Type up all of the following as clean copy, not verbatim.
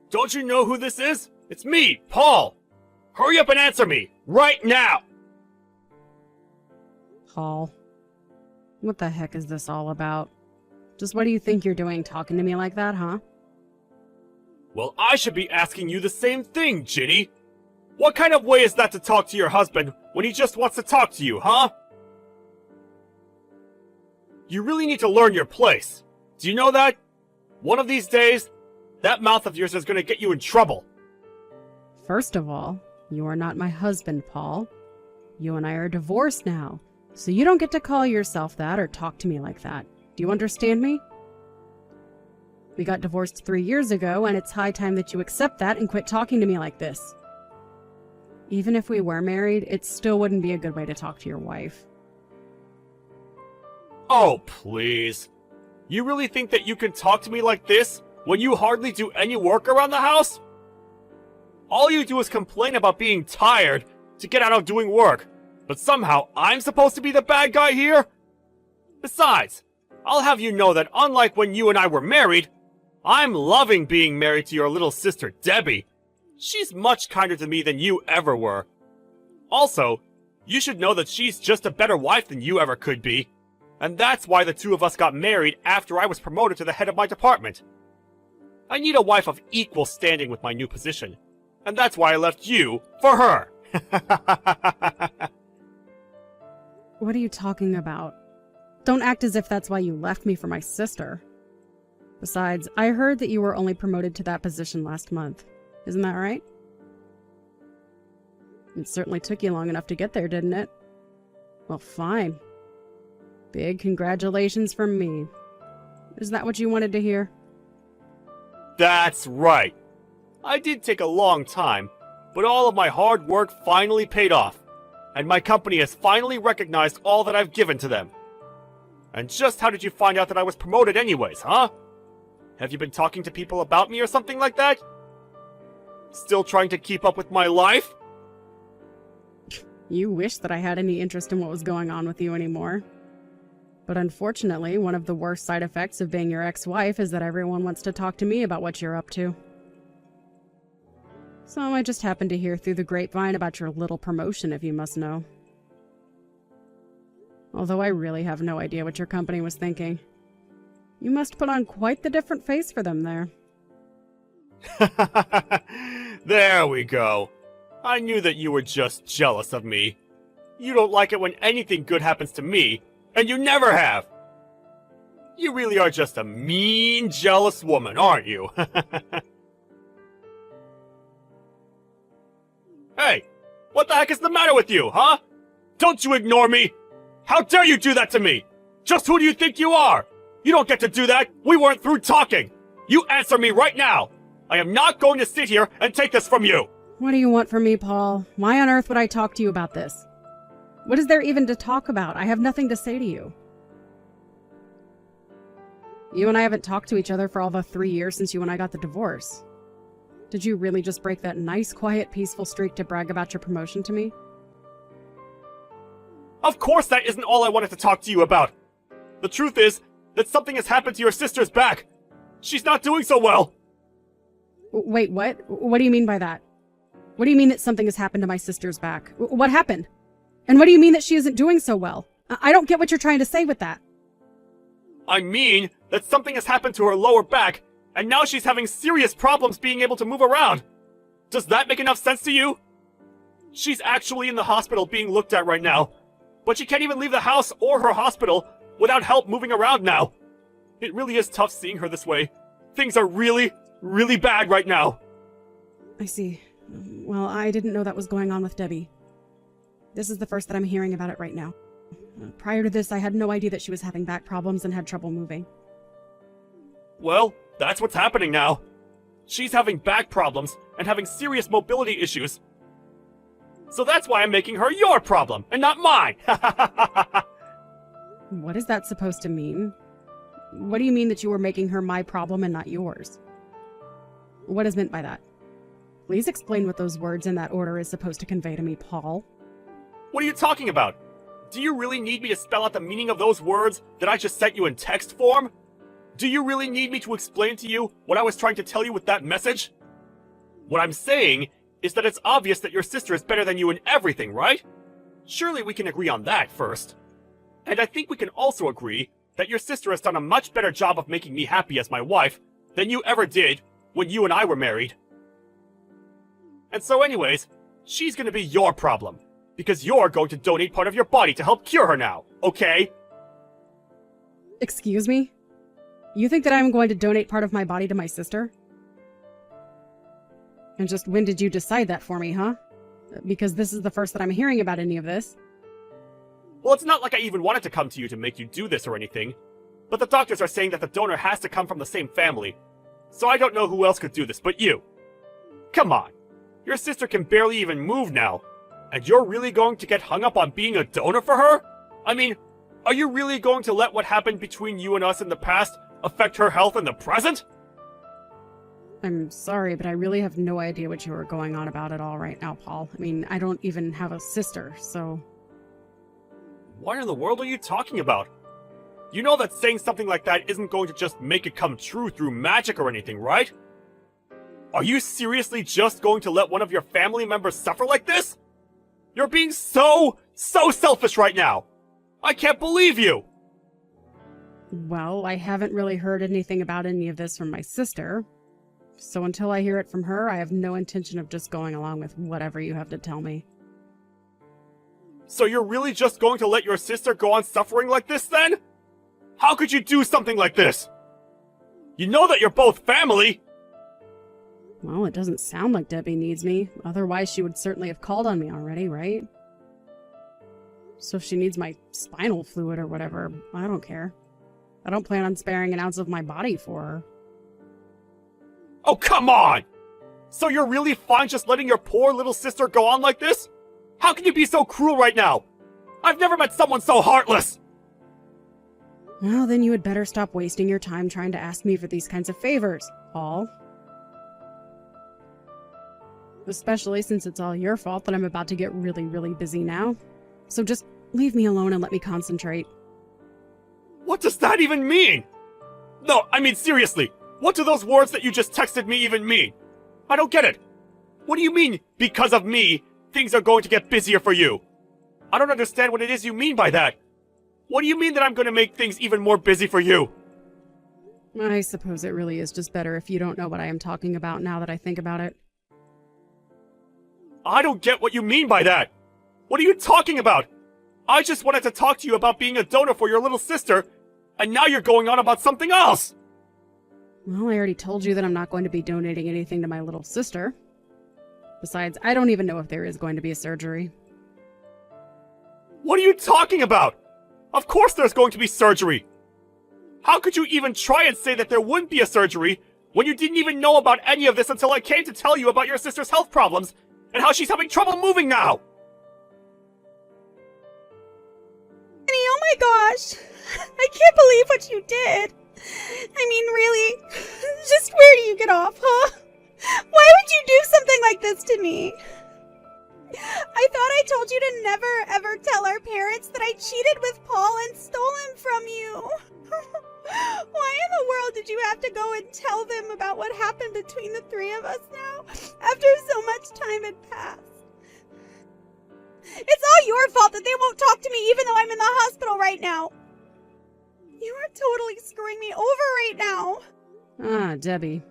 Don't you know who this is? It's me, Paul! Hurry up and answer me! Right now! Paul, what the heck is this all about? Just what do you think you're doing talking to me like that, huh? Well, I should be asking you the same thing, Ginny! What kind of way is that to talk to your husband when he just wants to talk to you, huh? You really need to learn your place. Do you know that? One of these days, that mouth of yours is gonna get you in trouble. First of all, you are not my husband, Paul. You and I are divorced now, so you don't get to call yourself that or talk to me like that. Do you understand me? We got divorced 3 years ago, and it's high time that you accept that and quit talking to me like this. Even if we were married, it still wouldn't be a good way to talk to your wife. Oh, please. You really think that you can talk to me like this when you hardly do any work around the house? All you do is complain about being tired to get out of doing work, but somehow I'm supposed to be the bad guy here? Besides, I'll have you know that unlike when you and I were married, I'm loving being married to your little sister, Debbie. She's much kinder to me than you ever were. Also, you should know that she's just a better wife than you ever could be. And that's why the two of us got married after I was promoted to the head of my department. I need a wife of equal standing with my new position. And that's why I left you for her. What are you talking about? Don't act as if that's why you left me for my sister. Besides, I heard that you were only promoted to that position last month. Isn't that right? It certainly took you long enough to get there, didn't it? Well, fine. Big congratulations from me. Is that what you wanted to hear? That's right. I did take a long time, but all of my hard work finally paid off, and my company has finally recognized all that I've given to them. And just how did you find out that I was promoted anyways, huh? Have you been talking to people about me or something like that? Still trying to keep up with my life? You wish that I had any interest in what was going on with you anymore. But unfortunately, one of the worst side effects of being your ex-wife is that everyone wants to talk to me about what you're up to. So I just happened to hear through the grapevine about your little promotion, if you must know. Although I really have no idea what your company was thinking. You must put on quite the different face for them there. There we go. I knew that you were just jealous of me. You don't like it when anything good happens to me, and you never have. You really are just a mean, jealous woman, aren't you? Hey, what the heck is the matter with you, huh? Don't you ignore me! How dare you do that to me? Just who do you think you are? You don't get to do that! We weren't through talking! You answer me right now! I am not going to sit here and take this from you! What do you want from me, Paul? Why on earth would I talk to you about this? What is there even to talk about? I have nothing to say to you. You and I haven't talked to each other for all the 3 years since you and I got the divorce. Did you really just break that nice, quiet, peaceful streak to brag about your promotion to me? Of course that isn't all I wanted to talk to you about! The truth is that something has happened to your sister's back! She's not doing so well! Wait, what? What do you mean by that? What do you mean that something has happened to my sister's back? What happened? And what do you mean that she isn't doing so well? I don't get what you're trying to say with that. I mean that something has happened to her lower back, and now she's having serious problems being able to move around. Does that make enough sense to you? She's actually in the hospital being looked at right now, but she can't even leave the house or her hospital without help moving around now. It really is tough seeing her this way. Things are really, really bad right now. I see. Well, I didn't know that was going on with Debbie. This is the first that I'm hearing about it right now. Prior to this, I had no idea that she was having back problems and had trouble moving. Well, that's what's happening now. She's having back problems and having serious mobility issues. So that's why I'm making her your problem and not mine. What is that supposed to mean? What do you mean that you were making her my problem and not yours? What is meant by that? Please explain what those words in that order is supposed to convey to me, Paul. What are you talking about? Do you really need me to spell out the meaning of those words that I just sent you in text form? Do you really need me to explain to you what I was trying to tell you with that message? What I'm saying is that it's obvious that your sister is better than you in everything, right? Surely we can agree on that first. And I think we can also agree that your sister has done a much better job of making me happy as my wife than you ever did when you and I were married. And so anyways, she's gonna be your problem, because you're going to donate part of your body to help cure her now, okay? Excuse me? You think that I'm going to donate part of my body to my sister? And just when did you decide that for me, huh? Because this is the first that I'm hearing about any of this. Well, it's not like I even wanted to come to you to make you do this or anything, but the doctors are saying that the donor has to come from the same family, so I don't know who else could do this but you. Come on, your sister can barely even move now, and you're really going to get hung up on being a donor for her? I mean, are you really going to let what happened between you and us in the past affect her health in the present? I'm sorry, but I really have no idea what you are going on about at all right now, Paul. I mean, I don't even have a sister, so... What in the world are you talking about? You know that saying something like that isn't going to just make it come true through magic or anything, right? Are you seriously just going to let one of your family members suffer like this? You're being so selfish right now! I can't believe you! Well, I haven't really heard anything about any of this from my sister. So until I hear it from her, I have no intention of just going along with whatever you have to tell me. So you're really just going to let your sister go on suffering like this then? How could you do something like this? You know that you're both family! Well, it doesn't sound like Debbie needs me. Otherwise, she would certainly have called on me already, right? So if she needs my spinal fluid or whatever, I don't care. I don't plan on sparing an ounce of my body for her. Oh, come on! So you're really fine just letting your poor little sister go on like this? How can you be so cruel right now? I've never met someone so heartless! Well, then you had better stop wasting your time trying to ask me for these kinds of favors, Paul. Especially since it's all your fault that I'm about to get really, really busy now. So just leave me alone and let me concentrate. What does that even mean? No, I mean seriously, what do those words that you just texted me even mean? I don't get it. What do you mean, because of me, things are going to get busier for you? I don't understand what it is you mean by that. What do you mean that I'm going to make things even more busy for you? I suppose it really is just better if you don't know what I am talking about now that I think about it. I don't get what you mean by that. What are you talking about? I just wanted to talk to you about being a donor for your little sister, and now you're going on about something else! Well, I already told you that I'm not going to be donating anything to my little sister. Besides, I don't even know if there is going to be a surgery. What are you talking about? Of course there's going to be surgery! How could you even try and say that there wouldn't be a surgery when you didn't even know about any of this until I came to tell you about your sister's health problems and how she's having trouble moving now? Oh my gosh! I can't believe what you did! I mean, really? Just where do you get off, huh? Why would you do something like this to me? I thought I told you to never ever tell our parents that I cheated with Paul and stole him from you. Why in the world did you have to go and tell them about what happened between the three of us now, after so much time had passed? It's all your fault that they won't talk to me even though I'm in the hospital right now. You are totally screwing me over right now. Ah, Debbie.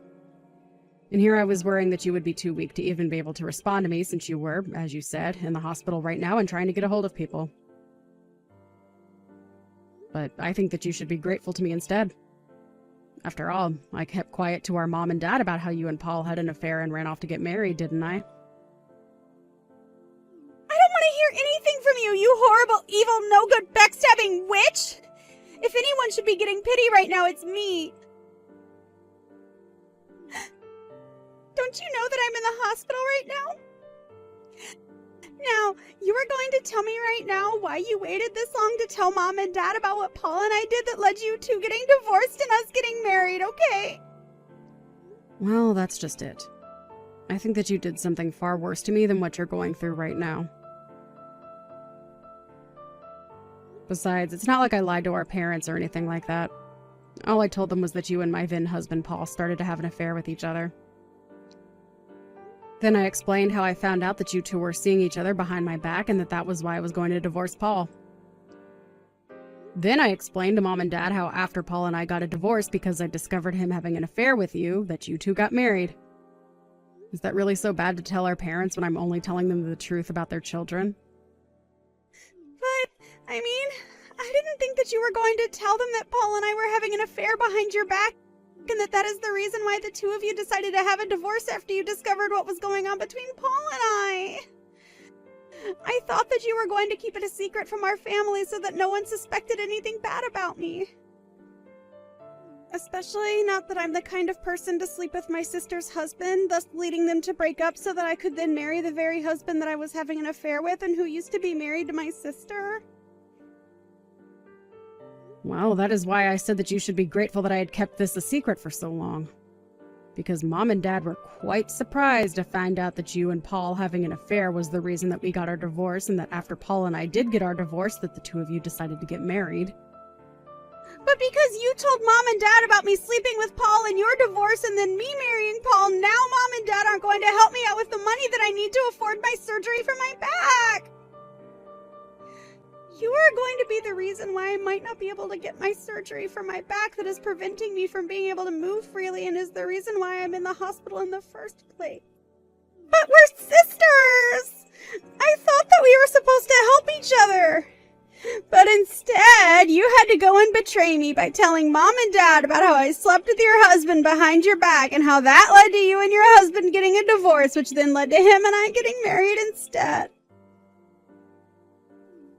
And here I was worrying that you would be too weak to even be able to respond to me since you were, as you said, in the hospital right now and trying to get a hold of people. But I think that you should be grateful to me instead. After all, I kept quiet to our mom and dad about how you and Paul had an affair and ran off to get married, didn't I? I don't want to hear anything from you, you horrible, evil, no-good, backstabbing witch! If anyone should be getting pity right now, it's me. Don't you know that I'm in the hospital right now? Now, you are going to tell me right now why you waited this long to tell Mom and Dad about what Paul and I did that led you to getting divorced and us getting married, okay? Well, that's just it. I think that you did something far worse to me than what you're going through right now. Besides, it's not like I lied to our parents or anything like that. All I told them was that you and my then husband Paul started to have an affair with each other. Then I explained how I found out that you two were seeing each other behind my back and that was why I was going to divorce Paul. Then I explained to Mom and Dad how after Paul and I got a divorce because I discovered him having an affair with you, that you two got married. Is that really so bad to tell our parents when I'm only telling them the truth about their children? But, I mean, I didn't think that you were going to tell them that Paul and I were having an affair behind your back, and that is the reason why the two of you decided to have a divorce after you discovered what was going on between Paul and I. I thought that you were going to keep it a secret from our family so that no one suspected anything bad about me. Especially not that I'm the kind of person to sleep with my sister's husband, thus leading them to break up so that I could then marry the very husband that I was having an affair with and who used to be married to my sister. Well, that is why I said that you should be grateful that I had kept this a secret for so long. Because Mom and Dad were quite surprised to find out that you and Paul having an affair was the reason that we got our divorce, and that after Paul and I did get our divorce, that the two of you decided to get married. But because you told Mom and Dad about me sleeping with Paul and your divorce and then me marrying Paul, now Mom and Dad aren't going to help me out with the money that I need to afford my surgery for my back. You are going to be the reason why I might not be able to get my surgery for my back that is preventing me from being able to move freely and is the reason why I'm in the hospital in the first place. But we're sisters! I thought that we were supposed to help each other. But instead, you had to go and betray me by telling Mom and Dad about how I slept with your husband behind your back and how that led to you and your husband getting a divorce, which then led to him and I getting married instead.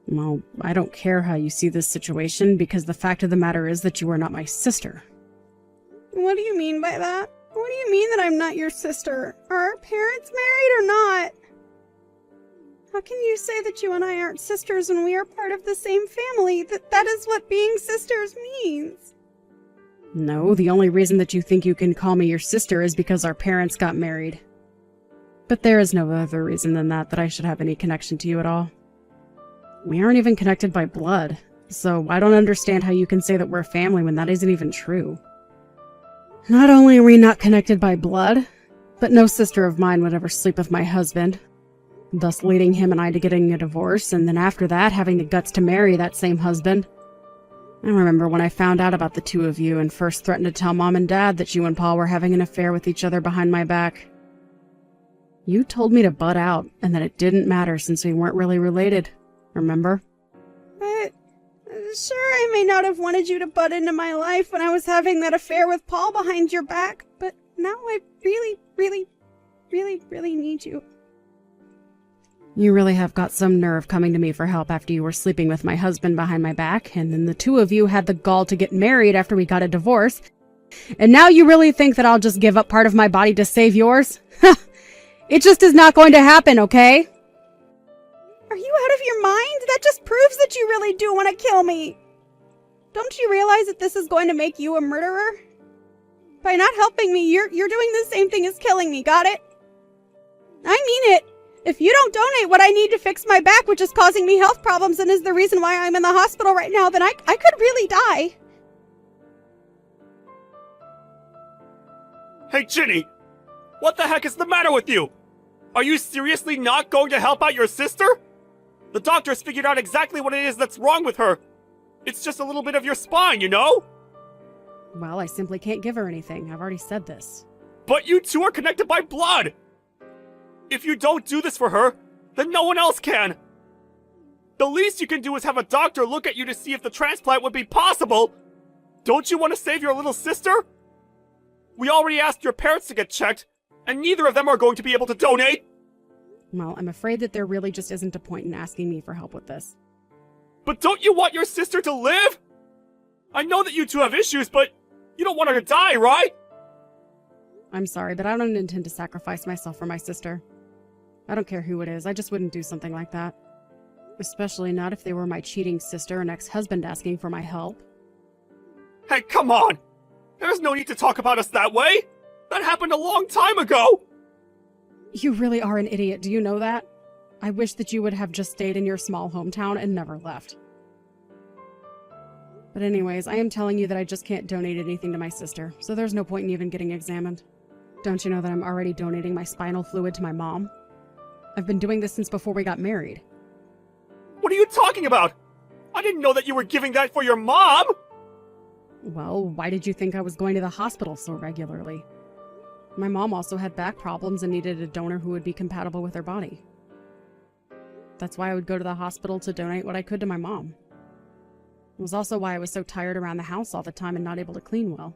Well, I don't care how you see this situation, because the fact of the matter is that you are not my sister. What do you mean by that? What do you mean that I'm not your sister? Are our parents married or not? How can you say that you and I aren't sisters when we are part of the same family? That is what being sisters means. No, the only reason that you think you can call me your sister is because our parents got married. But there is no other reason than that I should have any connection to you at all. We aren't even connected by blood, so I don't understand how you can say that we're family when that isn't even true. Not only are we not connected by blood, but no sister of mine would ever sleep with my husband, thus leading him and I to getting a divorce, and then after that having the guts to marry that same husband. I remember when I found out about the two of you and first threatened to tell Mom and Dad that you and Paul were having an affair with each other behind my back. You told me to butt out, and that it didn't matter since we weren't really related. Remember? But, sure, I may not have wanted you to butt into my life when I was having that affair with Paul behind your back, but now I really, really, really, really need you. You really have got some nerve coming to me for help after you were sleeping with my husband behind my back, and then the two of you had the gall to get married after we got a divorce. And now you really think that I'll just give up part of my body to save yours? It just is not going to happen, okay? Are you out of your mind? That just proves that you really do want to kill me. Don't you realize that this is going to make you a murderer? By not helping me, you're doing the same thing as killing me, got it? I mean it. If you don't donate what I need to fix my back, which is causing me health problems and is the reason why I'm in the hospital right now, then I could really die. Hey, Ginny! What the heck is the matter with you? Are you seriously not going to help out your sister? The doctors figured out exactly what it is that's wrong with her. It's just a little bit of your spine, you know? Well, I simply can't give her anything. I've already said this. But you two are connected by blood! If you don't do this for her, then no one else can! The least you can do is have a doctor look at you to see if the transplant would be possible! Don't you want to save your little sister? We already asked your parents to get checked, and neither of them are going to be able to donate! Well, I'm afraid that there really just isn't a point in asking me for help with this. But don't you want your sister to live? I know that you two have issues, but you don't want her to die, right? I'm sorry, but I don't intend to sacrifice myself for my sister. I don't care who it is, I just wouldn't do something like that. Especially not if they were my cheating sister and ex-husband asking for my help. Hey, come on! There's no need to talk about us that way! That happened a long time ago! You really are an idiot, do you know that? I wish that you would have just stayed in your small hometown and never left. But anyways, I am telling you that I just can't donate anything to my sister, so there's no point in even getting examined. Don't you know that I'm already donating my spinal fluid to my mom? I've been doing this since before we got married. What are you talking about? I didn't know that you were giving that for your mom! Well, why did you think I was going to the hospital so regularly? My mom also had back problems and needed a donor who would be compatible with her body. That's why I would go to the hospital to donate what I could to my mom. It was also why I was so tired around the house all the time and not able to clean well.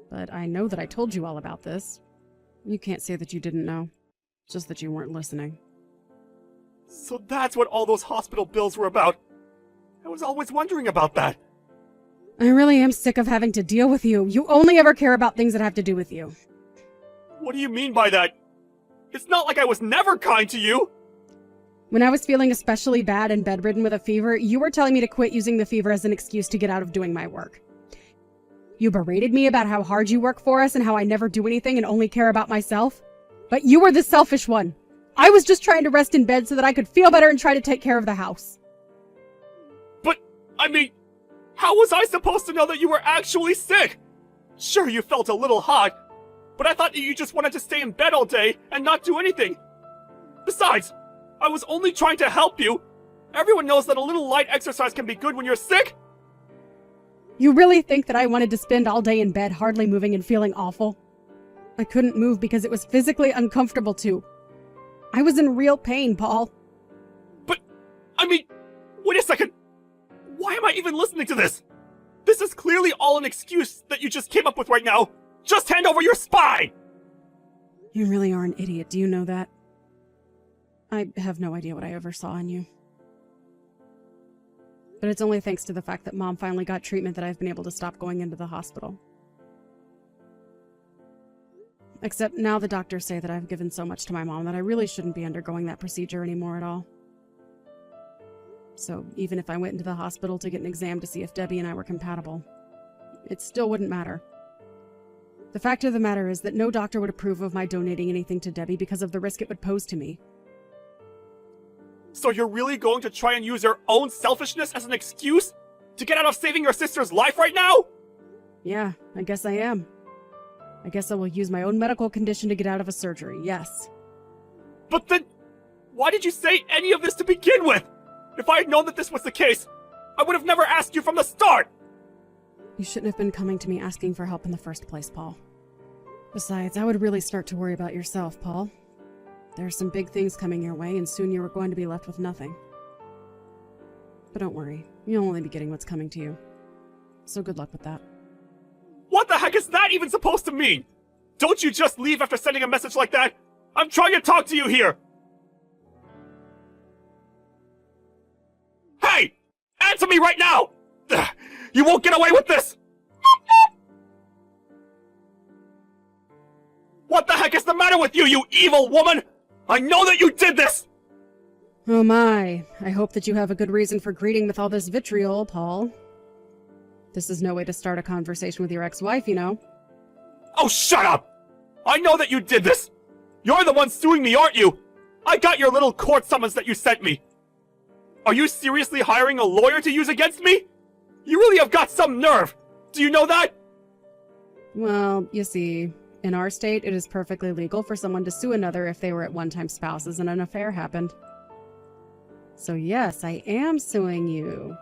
But I know that I told you all about this. You can't say that you didn't know. Just that you weren't listening. So that's what all those hospital bills were about. I was always wondering about that. I really am sick of having to deal with you. You only ever care about things that have to do with you. What do you mean by that? It's not like I was never kind to you! When I was feeling especially bad and bedridden with a fever, you were telling me to quit using the fever as an excuse to get out of doing my work. You berated me about how hard you work for us and how I never do anything and only care about myself. But you were the selfish one. I was just trying to rest in bed so that I could feel better and try to take care of the house. But, I mean, how was I supposed to know that you were actually sick? Sure, you felt a little hot, but I thought that you just wanted to stay in bed all day and not do anything. Besides, I was only trying to help you. Everyone knows that a little light exercise can be good when you're sick. You really think that I wanted to spend all day in bed hardly moving and feeling awful? I couldn't move because it was physically uncomfortable too. I was in real pain, Paul. But, I mean, wait a second. Why am I even listening to this? This is clearly all an excuse that you just came up with right now. Just hand over your spine! You really are an idiot, do you know that? I have no idea what I ever saw in you. But it's only thanks to the fact that Mom finally got treatment that I've been able to stop going into the hospital. Except now the doctors say that I've given so much to my mom that I really shouldn't be undergoing that procedure anymore at all. So even if I went into the hospital to get an exam to see if Debbie and I were compatible, it still wouldn't matter. The fact of the matter is that no doctor would approve of my donating anything to Debbie because of the risk it would pose to me. So you're really going to try and use your own selfishness as an excuse to get out of saving your sister's life right now? Yeah, I guess I am. I guess I will use my own medical condition to get out of a surgery, yes. But then, why did you say any of this to begin with? If I had known that this was the case, I would have never asked you from the start! You shouldn't have been coming to me asking for help in the first place, Paul. Besides, I would really start to worry about yourself, Paul. There are some big things coming your way, and soon you are going to be left with nothing. But don't worry, you'll only be getting what's coming to you. So good luck with that. What the heck is that even supposed to mean? Don't you just leave after sending a message like that? I'm trying to talk to you here! Hey! Answer me right now! Ugh, you won't get away with this! What the heck is the matter with you, you evil woman? I know that you did this! Oh my, I hope that you have a good reason for greeting with all this vitriol, Paul. This is no way to start a conversation with your ex-wife, you know. Oh, shut up! I know that you did this! You're the one suing me, aren't you? I got your little court summons that you sent me. Are you seriously hiring a lawyer to use against me? You really have got some nerve! Do you know that? Well, you see, in our state, it is perfectly legal for someone to sue another if they were at one-time spouses and an affair happened. So yes, I am suing you.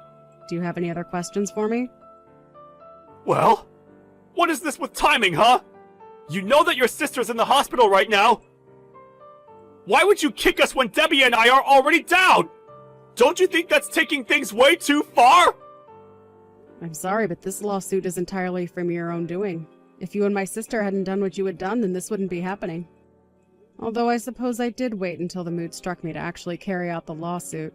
Do you have any other questions for me? Well, what is this with timing, huh? You know that your sister's in the hospital right now. Why would you kick us when Debbie and I are already down? Don't you think that's taking things way too far? I'm sorry, but this lawsuit is entirely from your own doing. If you and my sister hadn't done what you had done, then this wouldn't be happening. Although I suppose I did wait until the mood struck me to actually carry out the lawsuit.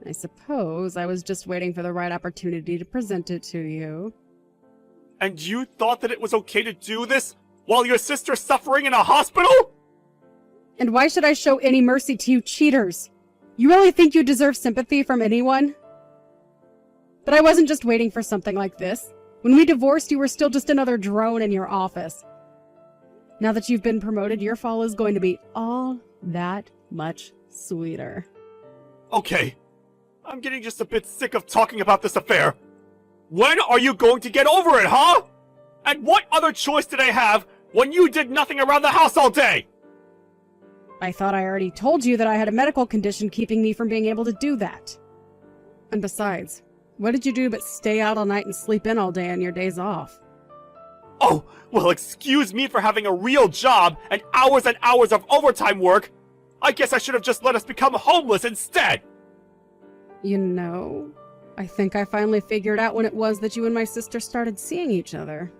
I suppose I was just waiting for the right opportunity to present it to you. And you thought that it was okay to do this while your sister's suffering in a hospital? And why should I show any mercy to you cheaters? You really think you deserve sympathy from anyone? But I wasn't just waiting for something like this. When we divorced, you were still just another drone in your office. Now that you've been promoted, your fall is going to be all that much sweeter. Okay. I'm getting just a bit sick of talking about this affair. When are you going to get over it, huh? And what other choice did I have when you did nothing around the house all day? I thought I already told you that I had a medical condition keeping me from being able to do that. And besides, what did you do but stay out all night and sleep in all day on your days off? Oh, well, excuse me for having a real job and hours of overtime work. I guess I should have just let us become homeless instead. You know, I think I finally figured out when it was that you and my sister started seeing each other.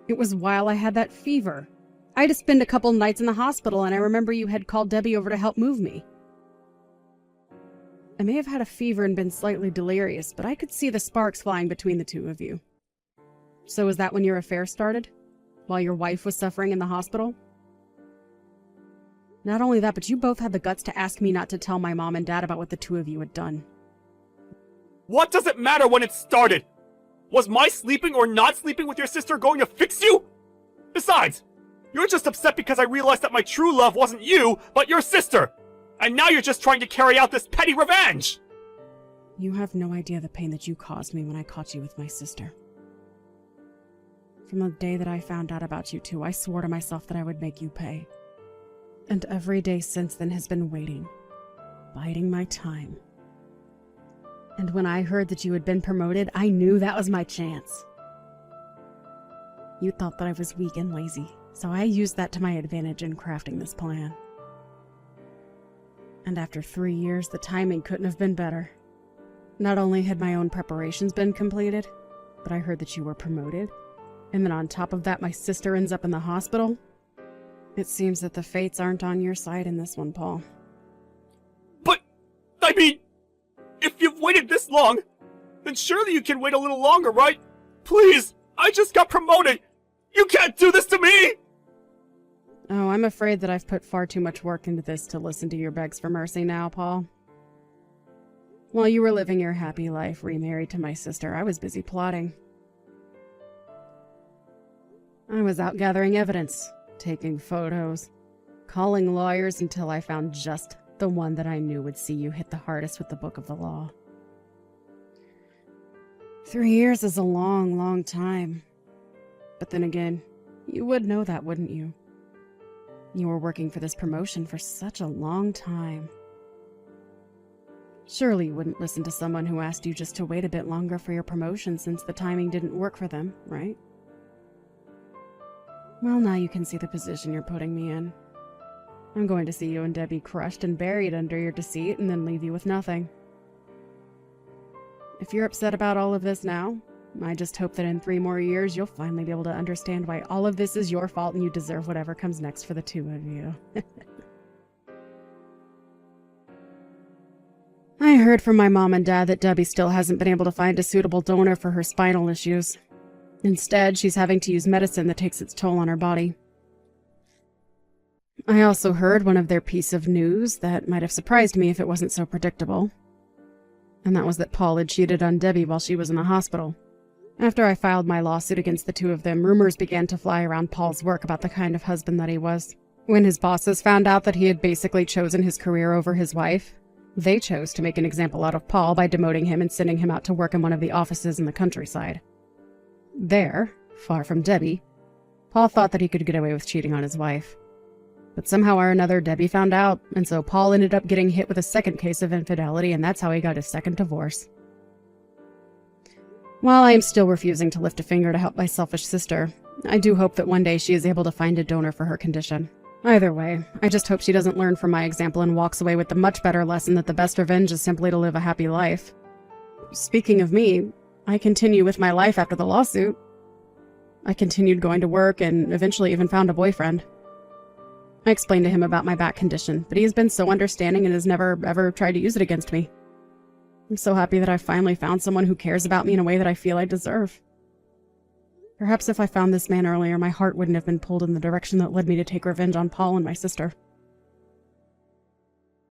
It was while I had that fever. I had to spend a couple nights in the hospital, and I remember you had called Debbie over to help move me. I may have had a fever and been slightly delirious, but I could see the sparks flying between the two of you. So was that when your affair started? While your wife was suffering in the hospital? Not only that, but you both had the guts to ask me not to tell my mom and dad about what the two of you had done. What does it matter when it started? Was my sleeping or not sleeping with your sister going to fix you? Besides, you're just upset because I realized that my true love wasn't you, but your sister. And now you're just trying to carry out this petty revenge. You have no idea the pain that you caused me when I caught you with my sister. From the day that I found out about you two, I swore to myself that I would make you pay. And every day since then has been waiting, biding my time. And when I heard that you had been promoted, I knew that was my chance. You thought that I was weak and lazy, so I used that to my advantage in crafting this plan. And after 3 years, the timing couldn't have been better. Not only had my own preparations been completed, but I heard that you were promoted. And then on top of that, my sister ends up in the hospital. It seems that the fates aren't on your side in this one, Paul. But, I mean, if you've waited this long, then surely you can wait a little longer, right? Please, I just got promoted. You can't do this to me! Oh, I'm afraid that I've put far too much work into this to listen to your begs for mercy now, Paul. While you were living your happy life remarried to my sister, I was busy plotting. I was out gathering evidence, taking photos, calling lawyers until I found just the one that I knew would see you hit the hardest with the book of the law. 3 years is a long, long time. But then again, you would know that, wouldn't you? You were working for this promotion for such a long time. Surely you wouldn't listen to someone who asked you just to wait a bit longer for your promotion since the timing didn't work for them, right? Well, now you can see the position you're putting me in. I'm going to see you and Debbie crushed and buried under your deceit and then leave you with nothing. If you're upset about all of this now, I just hope that in 3 more years you'll finally be able to understand why all of this is your fault and you deserve whatever comes next for the two of you. I heard from my mom and dad that Debbie still hasn't been able to find a suitable donor for her spinal issues. Instead, she's having to use medicine that takes its toll on her body. I also heard one of their piece of news that might have surprised me if it wasn't so predictable. And that was that Paul had cheated on Debbie while she was in the hospital. After I filed my lawsuit against the two of them, rumors began to fly around Paul's work about the kind of husband that he was. When his bosses found out that he had basically chosen his career over his wife, they chose to make an example out of Paul by demoting him and sending him out to work in one of the offices in the countryside. There, far from Debbie, Paul thought that he could get away with cheating on his wife. But somehow or another, Debbie found out, and so Paul ended up getting hit with a second case of infidelity, and that's how he got his second divorce. While I am still refusing to lift a finger to help my selfish sister, I do hope that one day she is able to find a donor for her condition. Either way, I just hope she doesn't learn from my example and walks away with the much better lesson that the best revenge is simply to live a happy life. Speaking of me, I continue with my life after the lawsuit. I continued going to work and eventually even found a boyfriend. I explained to him about my back condition, but he has been so understanding and has never, ever tried to use it against me. I'm so happy that I finally found someone who cares about me in a way that I feel I deserve. Perhaps if I found this man earlier, my heart wouldn't have been pulled in the direction that led me to take revenge on Paul and my sister.